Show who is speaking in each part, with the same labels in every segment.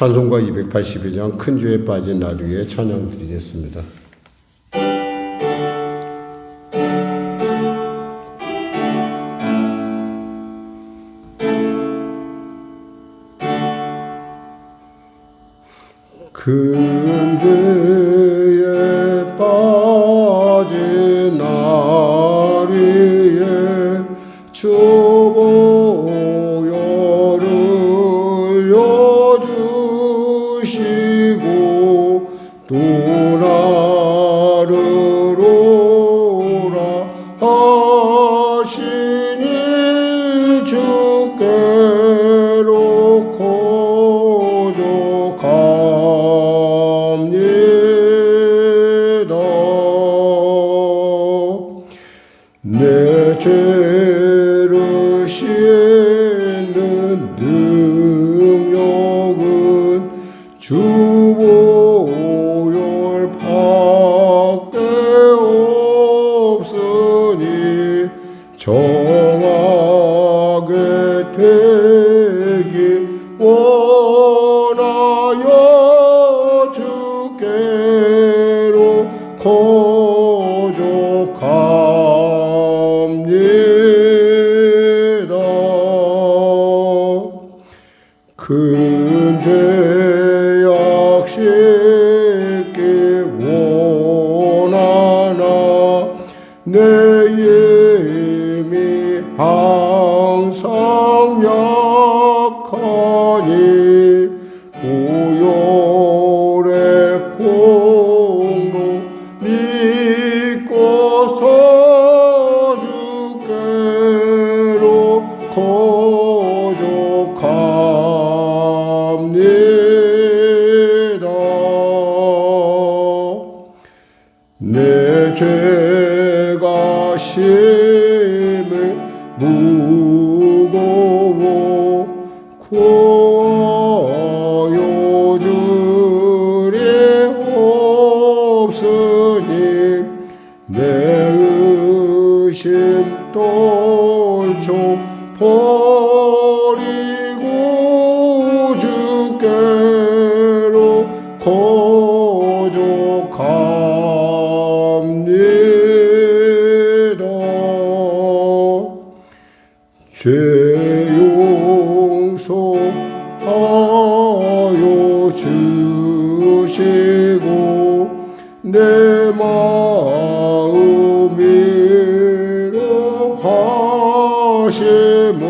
Speaker 1: 찬송가 282장 큰 죄에 빠진 날 위에 찬양 드리겠습니다. 큰 죄에 빠진 날 위에 주 보혈을 여주시고 또 나를 오라 하시니 주께로 내 죄를 씻는 능력은 주 보혈밖에 없으니 정하게 되기 원하여 주께로 큰 죄악 씻기 원하나 내 힘이 항상 약하니 보혈의 공로 믿고서 주께로 내 죄가 심히 무거워 구하여 주리 없으니 내 의심 떨쳐 버리고 주께로 죄 용서하여 주시고 내 마음이로 하심은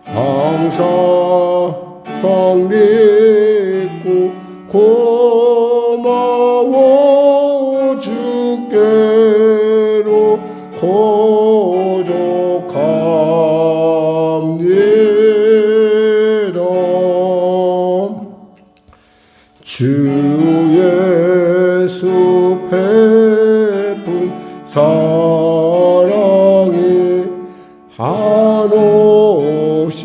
Speaker 1: 항상 믿고 고마워 주께로 주 예수 베푼 사랑이 한없이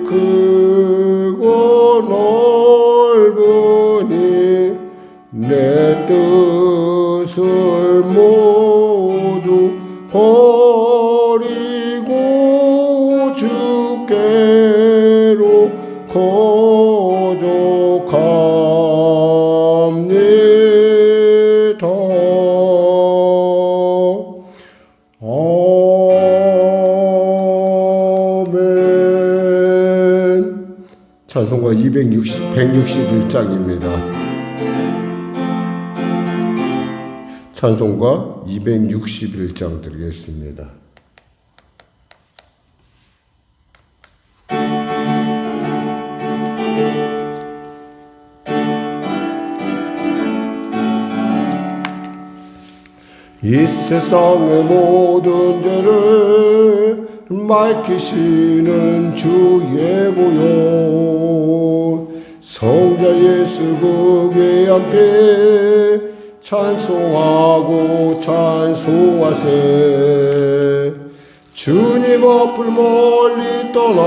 Speaker 1: 크고 넓으니 내 뜻을 모두 버리고 주께로 아멘. 찬송가 161장입니다. 찬송가 261장 드리겠습니다. 이 세상의 모든 죄를 밝히시는 주의 보혈 성자 예수 그 귀한 피 찬송하고 찬송하세. 주님 앞을 멀리 떠나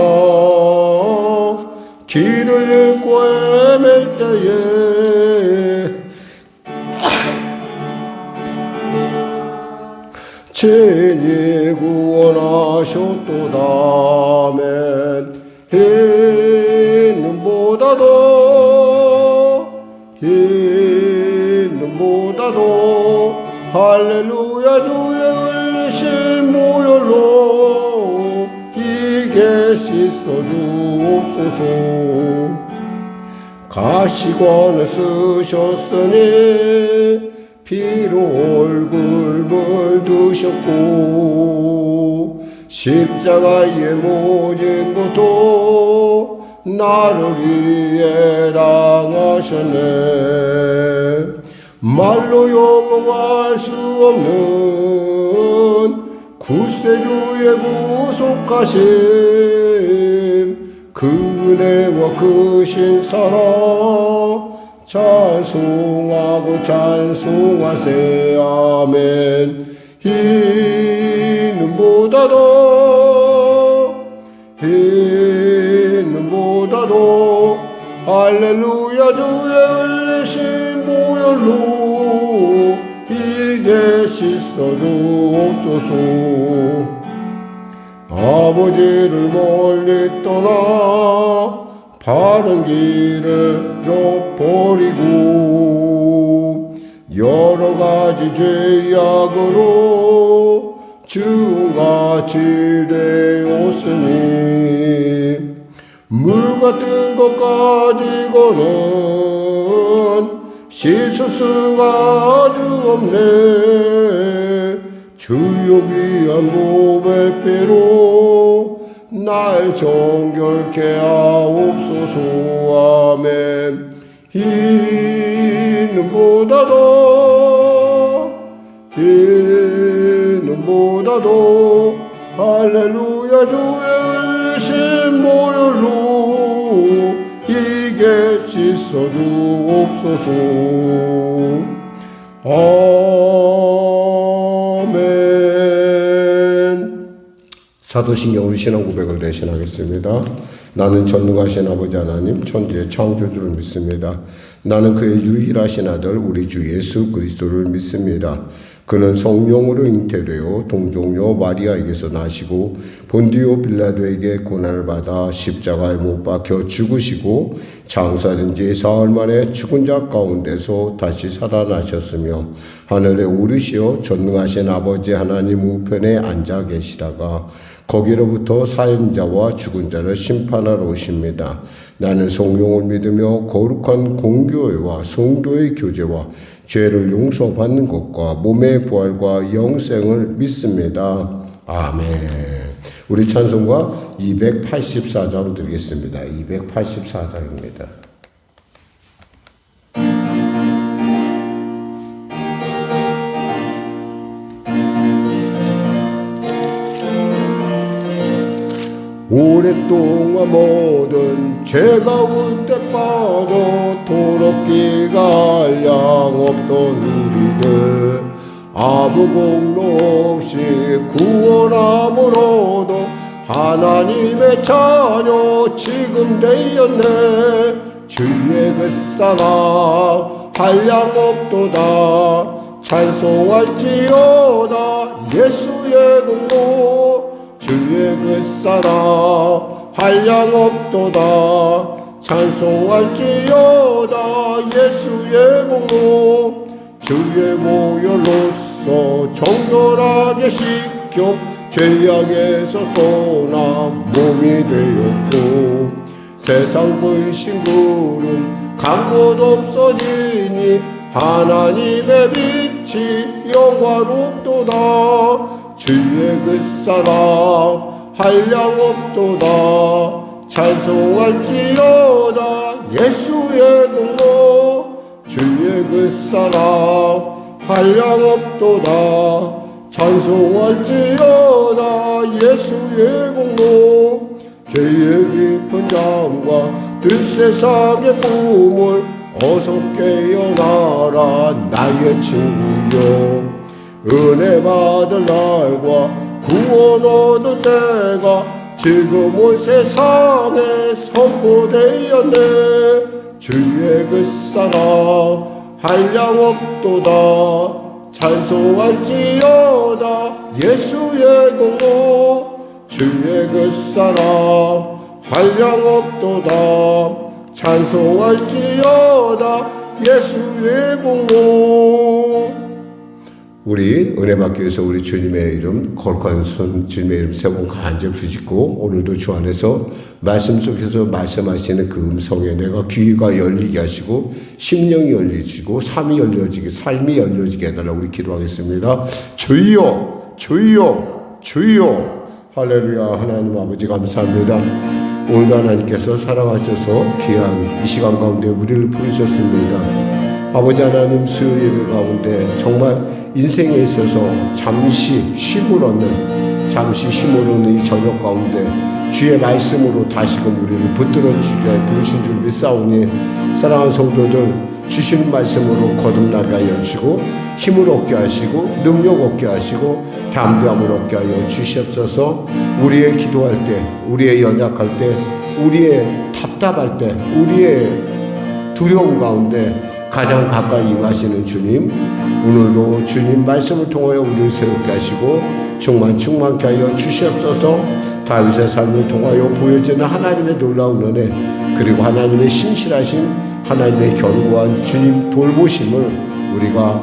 Speaker 1: 길을 잃고 헤맬 때에 친히 구원하셨도다면 이는보다도 할렐루야 주의 흘리신 보혈로 이게 씻어 주옵소서. 가시관을 쓰셨으니 피로 얼굴 물드셨고 십자가의 모진 것도 나를 위해 당하셨네. 말로 용어할 수 없는 구세주의 구속하심 그 은혜와 그 신사랑 찬송하고 찬송하세. 아멘. 이는보다도 할렐루야 주의 흘리신 보혈로 이게 씻어 주옵소서. 아버지를 멀리 떠나 바른 길을 저버리고 여러 가지 죄악으로 주같이 되었으니 물 같은 것 가지고는 씻을 수가 아주 없네. 주여 귀한 보배배로 날 정결케 하옵소서. 아멘. 이는보다도 할렐루야 주의 흘리신 보혈로 이게 씻어 주옵소서. 아멘. 사도신경 우리 신앙 고백을 대신하겠습니다. 나는 전능하신 아버지 하나님 천지의 창조주를 믿습니다. 나는 그의 유일하신 아들 우리 주 예수 그리스도를 믿습니다. 그는 성령으로 잉태되어 동정녀 마리아에게서 나시고 본디오 빌라도에게 고난을 받아 십자가에 못 박혀 죽으시고 장사된 지 사흘 만에 죽은 자 가운데서 다시 살아나셨으며 하늘에 오르시어 전능하신 아버지 하나님 우편에 앉아 계시다가 거기로부터 살인자와 죽은 자를 심판하러 오십니다. 나는 성령을 믿으며 거룩한 공교회와 성도의 교제와 죄를 용서받는 것과 몸의 부활과 영생을 믿습니다. 아멘. 우리 찬송가 284장 드리겠습니다. 284장입니다. 오랫동안 모든 죄 가운데 빠져 더럽기가 한량 없던 우리들 아무 공로 없이 구원함으로도 하나님의 자녀 지금 되었네. 주의 그 사랑 한량 없도다. 찬송할지어다 예수의 공로. 주의 그 사랑 한량 없도다. 찬송할지어다 예수의 공로. 주의 보혈로서 정결하게 씻겨 죄악에서 떠나 몸이 되었고 세상 근심 구름 간 곳 없어지니 하나님의 빛이 영화롭도다. 주의 그 사랑 한량 없도다. 찬송할지어다 예수의 공로. 주의 그 사랑 한량 없도다. 찬송할지어다 예수의 공로. 죄의 깊은 잠과 뜰세상의 꿈을 어서 깨어나라 나의 친구여. 은혜 받을 날과 구원 얻을 때가 지금 온 세상에 선포되었네. 주의 그 사랑 한량 없도다. 찬송할지어다 예수의 공로. 주의 그 사랑 한량 없도다. 찬송할지어다 예수의 공로. 우리 은혜 받기 위해서 우리 주님의 이름 거룩한 손 주님의 이름 세 번 간절히 부르짖고 오늘도 주 안에서 말씀 속에서 말씀하시는 그 음성에 내가 귀가 열리게 하시고 심령이 열리시고 삶이 열려지게 해달라고 우리 기도하겠습니다. 주여 주여 주여 할렐루야. 하나님 아버지 감사합니다. 오늘도 하나님께서 사랑하셔서 귀한 이 시간 가운데 우리를 부르셨습니다. 아버지 하나님 수요 예배 가운데 정말 인생에 있어서 잠시 쉼을 얻는 이 저녁 가운데 주의 말씀으로 다시금 우리를 붙들어 주게 부르신 줄 믿사오니 사랑하는 성도들 주시는 말씀으로 거듭나게 하여 주시고 힘을 얻게 하시고 능력 얻게 하시고 담대함을 얻게 하여 주시옵소서. 우리의 기도할 때, 우리의 연약할 때, 우리의 답답할 때, 우리의 두려움 가운데 가장 가까이 임하시는 주님, 오늘도 주님 말씀을 통하여 우리를 새롭게 하시고 충만케 하여 주시옵소서. 다윗의 삶을 통하여 보여지는 하나님의 놀라운 은혜, 그리고 하나님의 신실하신 하나님의 견고한 주님 돌보심을 우리가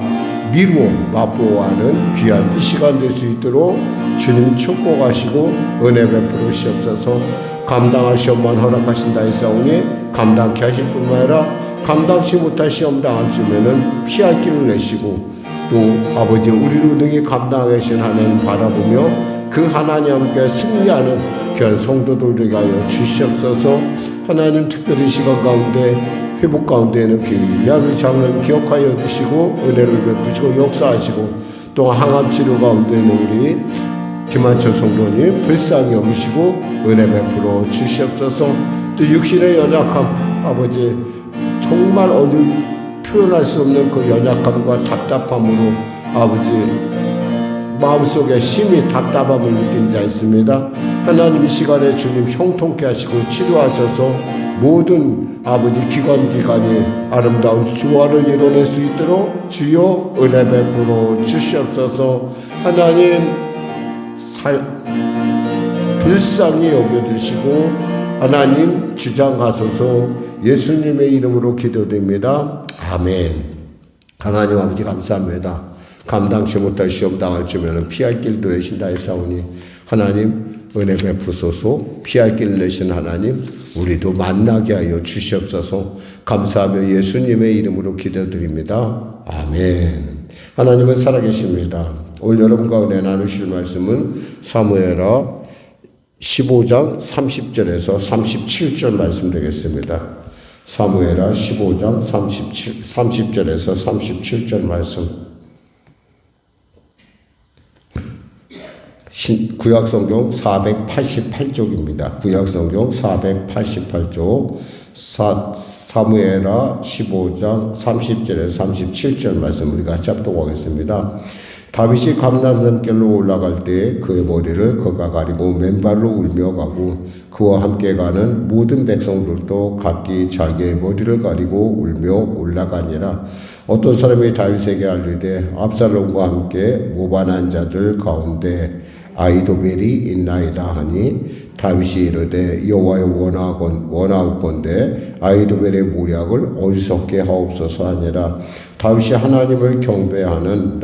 Speaker 1: 미루어 맛보아하는 귀한 이 시간 될 수 있도록 주님 축복하시고 은혜 베풀어 주시옵소서. 감당할 시험만 허락하신다 했사오니 감당케 하실 뿐만 아니라 감당치 못할 시험 당하시면은 피할 길을 내시고 또 아버지 우리로 능히 감당하게 하신 하나님 바라보며 그 하나님 함께 승리하는 귀한 성도들 되게 하여 주시옵소서. 하나님 특별히 시간 가운데 회복 가운데에는 귀한 우리 장로님 기억하여 주시고 은혜를 베푸시고 역사하시고 또 항암 치료 가운데는 우리 김한철 성도님 불쌍히 여기시고 은혜 베풀어 주시옵소서. 또 육신의 연약함 아버지 정말 표현할 수 없는 그 연약함과 답답함으로 아버지 마음속에 심히 답답함을 느낀 자 있습니다. 하나님 이 시간에 주님 형통케 하시고 치료하셔서 모든 아버지 기관이 아름다운 조화를 이뤄낼 수 있도록 주여 은혜 베풀어 주시옵소서. 하나님 불쌍히 여겨주시고 하나님 주장하소서. 예수님의 이름으로 기도드립니다. 아멘. 하나님 아버지 감사합니다. 감당치 못할 시험 당할 주면은 피할 길도 내신다 했사오니 하나님 은혜 베푸소서. 피할 길을 내신 하나님 우리도 만나게 하여 주시옵소서. 감사하며 예수님의 이름으로 기도드립니다. 아멘. 하나님은 살아계십니다. 오늘 여러분과 은혜 나누실 말씀은 사무엘하 15장 30절에서 37절 말씀 되겠습니다. 사무엘하 15장 30절에서 37절 말씀. 구약성경 488쪽입니다. 구약성경 488쪽 사무엘하 15장 30절에서 37절 말씀 우리가 같이 합독하겠습니다. 다윗이 감람산길로 올라갈 때 그의 머리를 그가 가리고 맨발로 울며 가고 그와 함께 가는 모든 백성들도 각기 자기의 머리를 가리고 울며 올라가니라. 어떤 사람이 다윗에게 알리되 압살롬과 함께 모반한 자들 가운데 아히도벨이 있나이다 하니 다윗이 이르되 여호와의 원하옵건대 아히도벨의 모략을 어리석게 하옵소서 하니라. 다윗이 하나님을 경배하는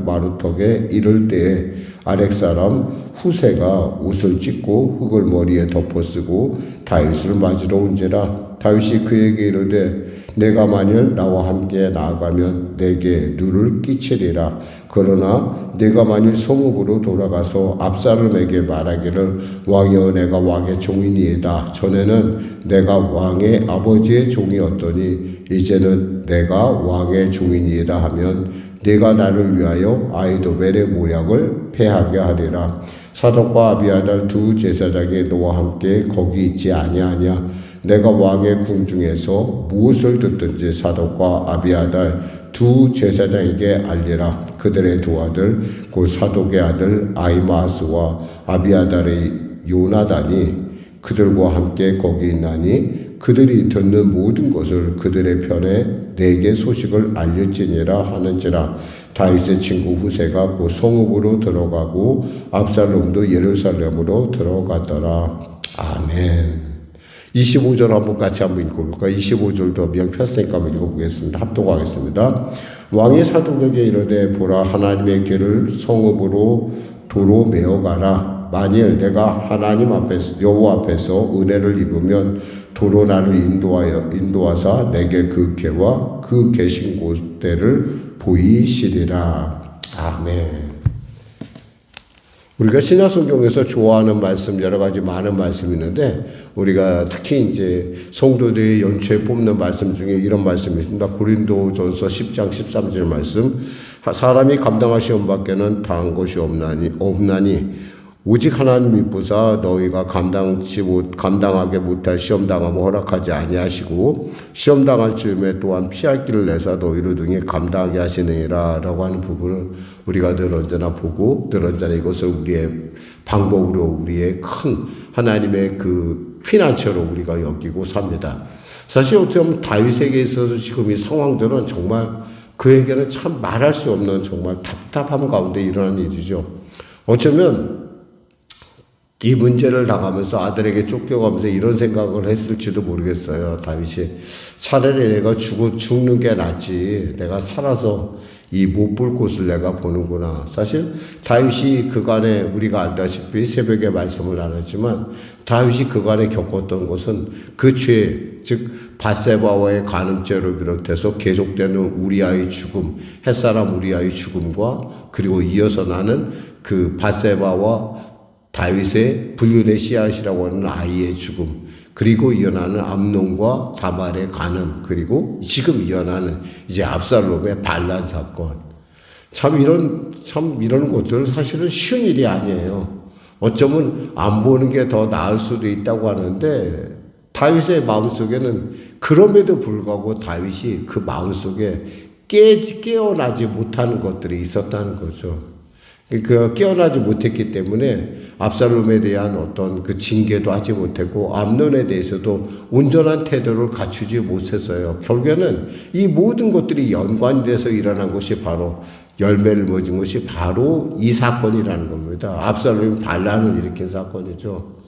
Speaker 1: 마루턱에 이를 때에 아렉 사람 후세가 옷을 찢고 흙을 머리에 덮어쓰고 다윗을 맞으러 온지라. 다윗이 그에게 이르되 내가 만일 나와 함께 나아가면 내게 누를 끼치리라. 그러나 내가 만일 성읍으로 돌아가서 압살롬에게 말하기를 왕이여 내가 왕의 종이니이다. 전에는 내가 왕의 아버지의 종이었더니 이제는 내가 왕의 종이니이다 하면 내가 나를 위하여 아히도벨의 모략을 패하게 하리라. 사독과 아비아달 두 제사장이 너와 함께 거기 있지 아니하냐. 내가 왕의 궁중에서 무엇을 듣든지 사독과 아비아달 두 제사장에게 알리라. 그들의 두 아들 곧 사독의 아들 아히마스와 아비아달의 요나단이 그들과 함께 거기 있나니 그들이 듣는 모든 것을 그들의 편에 내게 소식을 알릴지니라 하는지라. 다윗의 친구 후세가 곧 성읍으로 들어가고 압살롬도 예루살렘으로 들어가더라. 아멘. 25절 한번 같이 한번 읽어볼까요? 25절도 명폈으니까 한번 읽어보겠습니다. 합독하겠습니다. 왕이 사독에게 이르되 보라 하나님의 길을 성읍으로 도로 메어가라. 만일 내가 하나님 앞에서 여호와 앞에서 은혜를 입으면 도로 나를 인도하사 내게 그 궤와 그 계신 곳대를 보이시리라. 아멘. 우리가 신약성경에서 좋아하는 말씀 여러 가지 많은 말씀이 있는데 우리가 특히 이제 성도들이 연초에 뽑는 말씀 중에 이런 말씀이 있습니다. 고린도전서 10장 13절 말씀. 사람이 감당할 시험 밖에는 당한 것이 없나니 오직 하나님이 보사 너희가 감당하게 못할 시험 당함을 허락하지 아니하시고 시험 당할 즈음에 또한 피할 길을 내사 너희를 등에 감당하게 하시느니라라고 하는 부분을 우리가 늘 언제나 보고 늘 언제나 이것을 우리의 방법으로 우리의 큰 하나님의 그 피난처로 우리가 여기고 삽니다. 사실 어떻게 보면 다윗에게 있어서 지금 이 상황들은 정말 그에게는 참 말할 수 없는 정말 답답함 가운데 일어난 일이죠. 어쩌면 이 문제를 당하면서 아들에게 쫓겨가면서 이런 생각을 했을지도 모르겠어요. 다윗이 차라리 내가 죽는 게 낫지. 내가 살아서 이 못 볼 곳을 내가 보는구나. 사실 다윗이 그간에 우리가 알다시피 새벽에 말씀을 나눴지만 다윗이 그간에 겪었던 것은 그 죄, 즉 밧세바와의 간음죄로 비롯해서 계속되는 우리아의 죽음, 햇사람 우리아의 죽음과 그리고 이어서 나는 그 밧세바와 다윗의 불륜의 씨앗이라고 하는 아이의 죽음, 그리고 이어나는 암논과 다말의 간음, 그리고 지금 이어나는 이제 압살롬의 반란 사건. 참 이런 것들 사실은 쉬운 일이 아니에요. 어쩌면 안 보는 게 더 나을 수도 있다고 하는데 다윗의 마음속에는 그럼에도 불구하고 다윗이 그 마음속에 깨어나지 못하는 것들이 있었다는 거죠. 그 깨어나지 못했기 때문에 압살롬에 대한 어떤 그 징계도 하지 못했고 암논에 대해서도 온전한 태도를 갖추지 못했어요. 결국에는 이 모든 것들이 연관이 돼서 일어난 것이 바로 열매를 맺은 것이 바로 이 사건이라는 겁니다. 압살롬이 반란을 일으킨 사건이죠.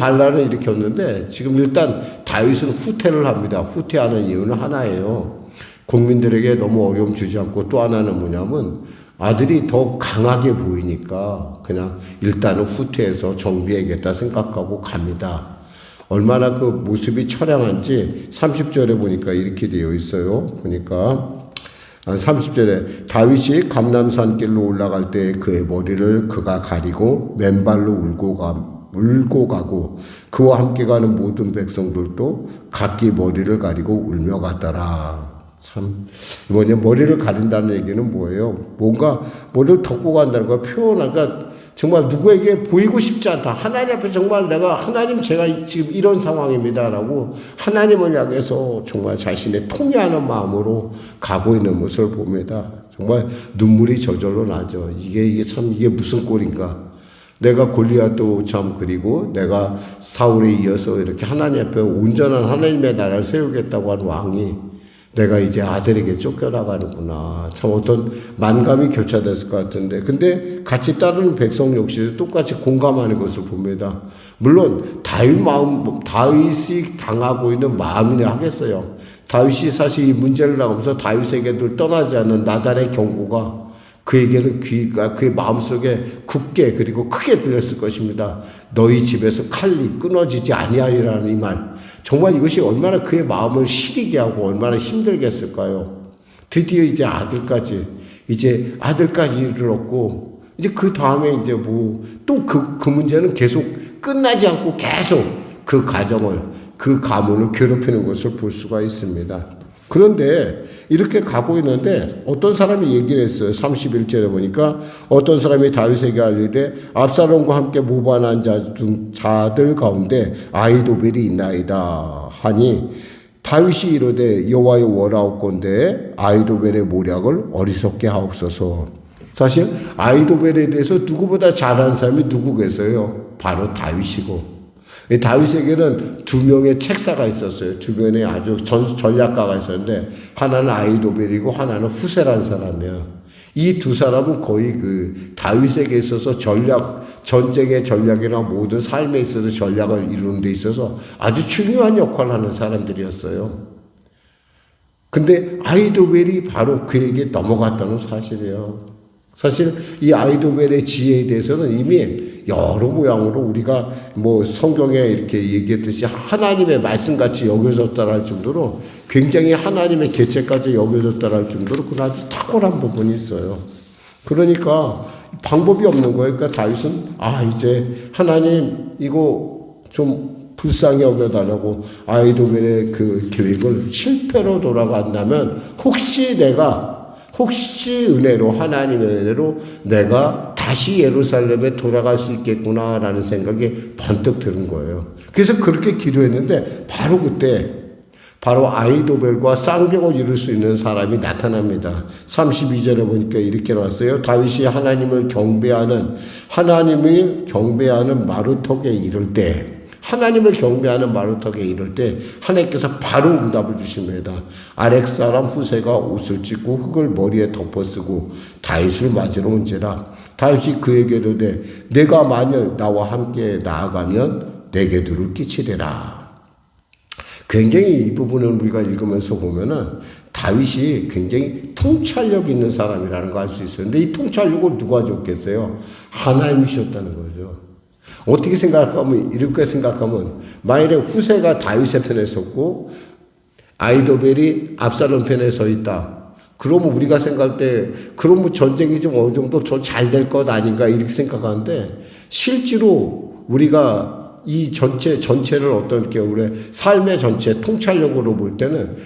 Speaker 1: 반란을 일으켰는데 지금 일단 다윗은 후퇴를 합니다. 후퇴하는 이유는 하나예요. 국민들에게 너무 어려움 주지 않고 또 하나는 뭐냐면 아들이 더 강하게 보이니까 그냥 일단은 후퇴해서 정비해야겠다 생각하고 갑니다. 얼마나 그 모습이 처량한지 30절에 보니까 이렇게 되어 있어요. 보니까 30절에 다윗이 감람산 길로 올라갈 때 그의 머리를 그가 가리고 맨발로 울고 가고 그와 함께 가는 모든 백성들도 각기 머리를 가리고 울며 갔더라. 참, 머리를 가린다는 얘기는 뭐예요? 뭔가 머리를 덮고 간다는 거 표현하니까 정말 누구에게 보이고 싶지 않다. 하나님 앞에 정말 하나님 제가 지금 이런 상황입니다라고 하나님을 향해서 정말 자신의 통회하는 마음으로 가고 있는 모습을 봅니다. 정말 눈물이 저절로 나죠. 이게 무슨 꼴인가. 내가 골리앗도 참 그리고 내가 사울에 이어서 이렇게 하나님 앞에 온전한 하나님의 나라를 세우겠다고 한 왕이 내가 이제 아들에게 쫓겨나가는구나. 참 어떤 만감이 교차됐을 것 같은데. 근데 같이 따르는 백성 역시 똑같이 공감하는 것을 봅니다. 물론 다윗이 당하고 있는 마음이나 하겠어요. 다윗이 사실 이 문제를 당하면서 다윗에게 늘 떠나지 않는 나단의 경고가 그에게는 그의 마음속에 굳게 그리고 크게 들렸을 것입니다. 너희 집에서 칼이 끊어지지 아니하리라는 이 말. 정말 이것이 얼마나 그의 마음을 시리게 하고 얼마나 힘들게 했을까요? 드디어 이제 아들까지 이르렀고 이제 그 다음에 이제 또 그 문제는 계속 끝나지 않고 계속 그 가정을 그 가문을 괴롭히는 것을 볼 수가 있습니다. 그런데 이렇게 가고 있는데 어떤 사람이 얘기를 했어요. 31절에 보니까 어떤 사람이 다윗에게 알리되 압살롬과 함께 모반한 자들 가운데 아히도벨이 있나이다 하니 다윗이 이르되 여호와의 원하옵건대 아히도벨의 모략을 어리석게 하옵소서. 사실 아히도벨에 대해서 누구보다 잘하는 사람이 누구겠어요? 바로 다윗이고 다윗에게는 두 명의 책사가 있었어요. 주변에 아주 전략가가 있었는데 하나는 아히도벨이고 하나는 후세라는 사람이에요. 이 두 사람은 거의 그 다윗에게 있어서 전쟁의 전략이나 모든 삶에 있어서 전략을 이루는 데 있어서 아주 중요한 역할을 하는 사람들이었어요. 근데 아히도벨이 바로 그에게 넘어갔다는 사실이에요. 사실 이 아히도벨의 지혜에 대해서는 이미 여러 모양으로 우리가 뭐 성경에 이렇게 얘기했듯이 하나님의 말씀같이 여겨졌다라 할 정도로 굉장히 하나님의 계책까지 여겨졌다라 할 정도로 그건 아주 탁월한 부분이 있어요. 그러니까 방법이 없는 거예요. 그러니까 다윗은 이제 하나님 이거 좀 불쌍히 여겨달라고 아히도벨의 그 계획을 실패로 돌아간다면 혹시 은혜로 하나님의 은혜로 내가 다시 예루살렘에 돌아갈 수 있겠구나라는 생각이 번뜩 드는 거예요. 그래서 그렇게 기도했는데 바로 그때 아히도벨과 쌍벽을 이룰 수 있는 사람이 나타납니다. 32절에 보니까 이렇게 나왔어요. 다윗이 하나님을 경배하는 마루턱에 이를 때 하나님께서 바로 응답을 주십니다. 아렉 사람 후세가 옷을 찢고 흙을 머리에 덮어쓰고 다윗을 맞으러 온지라. 다윗이 그에게 이르되 내가 만일 나와 함께 나아가면 내게 누를 끼치리라. 굉장히 이 부분을 우리가 읽으면서 보면은 다윗이 굉장히 통찰력 있는 사람이라는 걸 알 수 있어요. 근데 이 통찰력을 누가 줬겠어요? 하나님이 주셨다는 거죠. 어떻게 이렇게 생각하면 만일에 후세가 다윗의 편에 섰고 아히도벨이 압살롬 편에 서 있다. 그러면 우리가 생각할 때 그러면 전쟁이 좀 어느 정도 더 잘 될 것 아닌가 이렇게 생각하는데 실제로 우리가 이 전체를 어떤 우리 삶의 전체 통찰력으로 볼 때는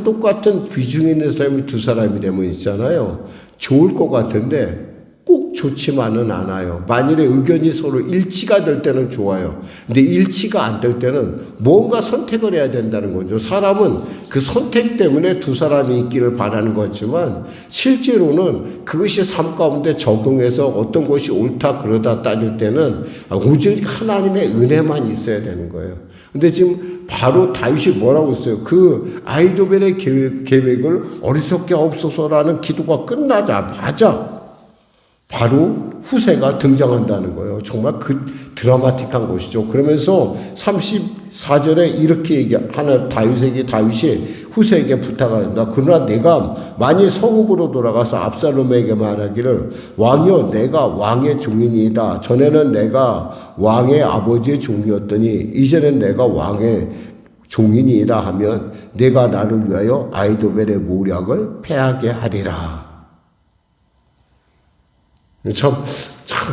Speaker 1: 똑같은 비중에 있는 사람이 두 사람이 되면 있잖아요. 좋을 것 같은데 꼭 좋지만은 않아요. 만일에 의견이 서로 일치가 될 때는 좋아요. 근데 일치가 안 될 때는 뭔가 선택을 해야 된다는 거죠. 사람은 그 선택 때문에 두 사람이 있기를 바라는 거지만 실제로는 그것이 삶 가운데 적용해서 어떤 것이 옳다 그러다 따질 때는 오직 하나님의 은혜만 있어야 되는 거예요. 근데 지금 바로 다윗이 뭐라고 했어요? 그 아히도벨의 계획을 어리석게 없소서라는 기도가 끝나자마자 바로 후세가 등장한다는 거예요. 정말 드라마틱한 것이죠. 그러면서 34절에 이렇게 다윗이 후세에게 부탁을 합니다. 그러나 내가 만일 성읍으로 돌아가서 압살롬에게 말하기를 왕이여 내가 왕의 종이니이다. 전에는 내가 왕의 아버지의 종이었더니 이제는 내가 왕의 종이니이다 하면 내가 나를 위하여 아히도벨의 모략을 패하게 하리라. 참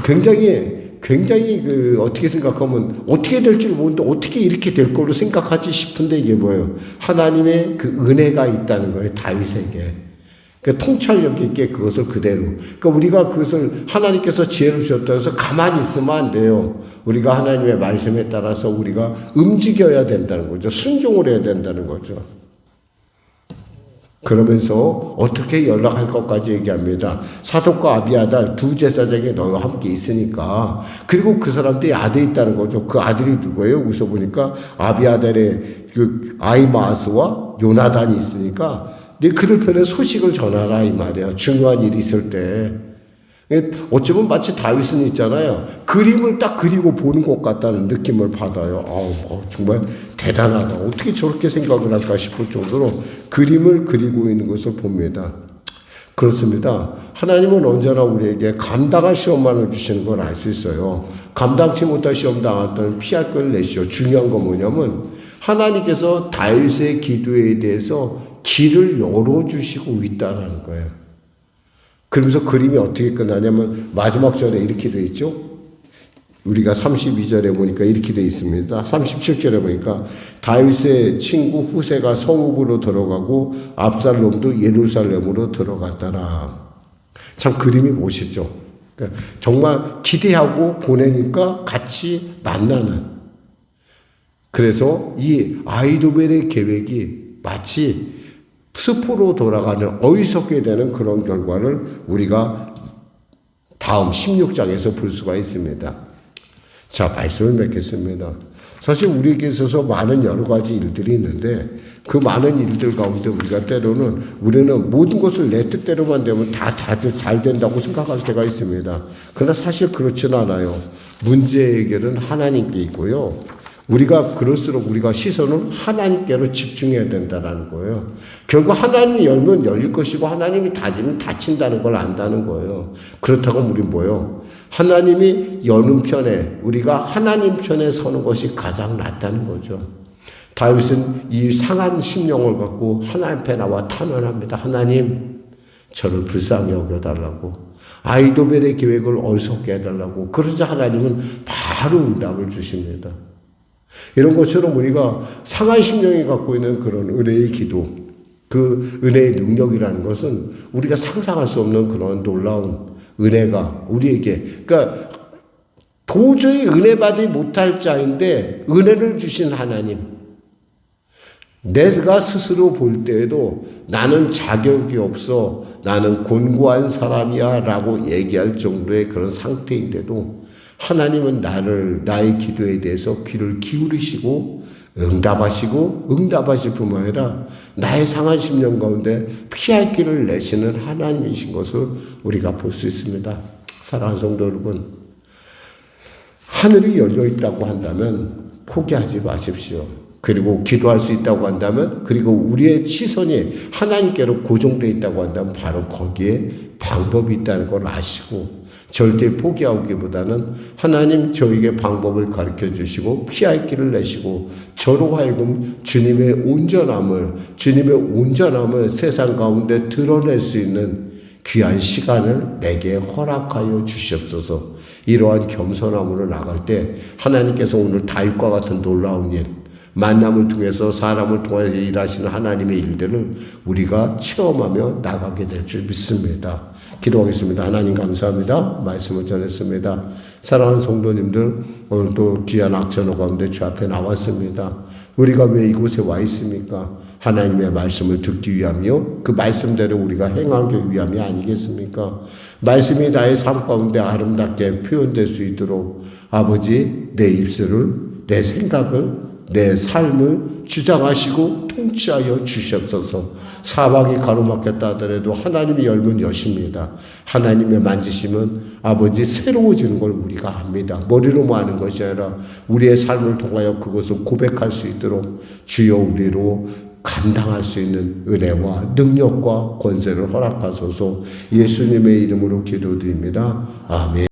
Speaker 1: 굉장히 어떻게 생각하면 어떻게 될지 모르는데 어떻게 이렇게 될 거로 생각하지 싶은데 이게 뭐예요? 하나님의 그 은혜가 있다는 거예요. 다윗에게. 그 통찰력 있게 그것을 그대로. 그러니까 우리가 그것을 하나님께서 지혜를 주셨다고 해서 가만히 있으면 안 돼요. 우리가 하나님의 말씀에 따라서 우리가 움직여야 된다는 거죠. 순종을 해야 된다는 거죠. 그러면서 어떻게 연락할 것까지 얘기합니다. 사독과 아비아달 두 제사장이 너와 함께 있으니까. 그리고 그 사람들이 아들이 있다는 거죠. 그 아들이 누구예요? 여기서 보니까 아비아달의 그 아히마아스와 요나단이 있으니까 그들 편에 소식을 전하라 이 말이에요. 중요한 일이 있을 때. 어쩌면 마치 다윗은 있잖아요. 그림을 딱 그리고 보는 것 같다는 느낌을 받아요. 정말 대단하다. 어떻게 저렇게 생각을 할까 싶을 정도로 그림을 그리고 있는 것을 봅니다. 그렇습니다. 하나님은 언제나 우리에게 감당할 시험만을 주시는 걸 알 수 있어요. 감당치 못할 시험 당할 때는 피할 걸 내시오. 중요한 건 뭐냐면 하나님께서 다윗의 기도에 대해서 길을 열어주시고 있다는 거예요. 그러면서 그림이 어떻게 끝나냐면 마지막 절에 이렇게 되어 있죠. 우리가 32절에 보니까 이렇게 되어 있습니다. 37절에 보니까 다윗의 친구 후세가 성읍으로 들어가고 압살롬도 예루살렘으로 들어갔더라. 참 그림이 멋있죠. 그러니까 정말 기대하고 보내니까 같이 만나는. 그래서 이 아히도벨의 계획이 마치 숲으로 돌아가는 어리석게 되는 그런 결과를 우리가 다음 16장에서 볼 수가 있습니다. 자, 말씀을 맺겠습니다. 사실 우리에게 있어서 많은 여러 가지 일들이 있는데 그 많은 일들 가운데 우리가 때로는 우리는 모든 것을 내 뜻대로만 되면 다 잘 된다고 생각할 때가 있습니다. 그러나 사실 그렇지는 않아요. 문제 해결은 하나님께 있고요. 우리가 그럴수록 우리가 시선은 하나님께로 집중해야 된다는 거예요. 결국 하나님이 열면 열릴 것이고 하나님이 닫으면 닫힌다는 걸 안다는 거예요. 그렇다고 우리 뭐요? 하나님이 여는 편에 우리가 하나님 편에 서는 것이 가장 낫다는 거죠. 다윗은 이 상한 심령을 갖고 하나님 앞에 나와 탄원합니다. 하나님, 저를 불쌍히 여겨달라고, 아이도벨의 계획을 어리석게 해달라고. 그러자 하나님은 바로 응답을 주십니다. 이런 것처럼 우리가 상한 심령이 갖고 있는 그런 은혜의 기도, 그 은혜의 능력이라는 것은 우리가 상상할 수 없는 그런 놀라운 은혜가 우리에게, 그러니까 도저히 은혜 받지 못할 자인데 은혜를 주신 하나님, 내가 스스로 볼 때에도 나는 자격이 없어, 나는 곤고한 사람이야 라고 얘기할 정도의 그런 상태인데도 하나님은 나의 기도에 대해서 귀를 기울이시고 응답하실 뿐만 아니라 나의 상한 심령 가운데 피할 길을 내시는 하나님이신 것을 우리가 볼 수 있습니다. 사랑하는 성도 여러분, 하늘이 열려 있다고 한다면 포기하지 마십시오. 그리고 기도할 수 있다고 한다면, 그리고 우리의 시선이 하나님께로 고정되어 있다고 한다면 바로 거기에 방법이 있다는 걸 아시고 절대 포기하기보다는 하나님 저에게 방법을 가르쳐 주시고 피할 길을 내시고 저로 하여금 주님의 온전함을 세상 가운데 드러낼 수 있는 귀한 시간을 내게 허락하여 주시옵소서. 이러한 겸손함으로 나갈 때 하나님께서 오늘 다윗과 같은 놀라운 일, 만남을 통해서 사람을 통해서 일하시는 하나님의 일들을 우리가 체험하며 나가게 될 줄 믿습니다. 기도하겠습니다. 하나님 감사합니다. 말씀을 전했습니다. 사랑하는 성도님들, 오늘 또 귀한 악천후 가운데 주 앞에 나왔습니다. 우리가 왜 이곳에 와 있습니까? 하나님의 말씀을 듣기 위함이요, 그 말씀대로 우리가 행하기 위함이 아니겠습니까? 말씀이 나의 삶 가운데 아름답게 표현될 수 있도록 아버지, 내 입술을, 내 생각을, 내 삶을 주장하시고 통치하여 주시옵소서. 사방이 가로막혔다 하더라도 하나님이 열면 여십니다. 하나님의 만지심은 아버지 새로워지는 걸 우리가 압니다. 머리로만 하는 것이 아니라 우리의 삶을 통하여 그것을 고백할 수 있도록 주여 우리로 감당할 수 있는 은혜와 능력과 권세를 허락하소서. 예수님의 이름으로 기도드립니다. 아멘.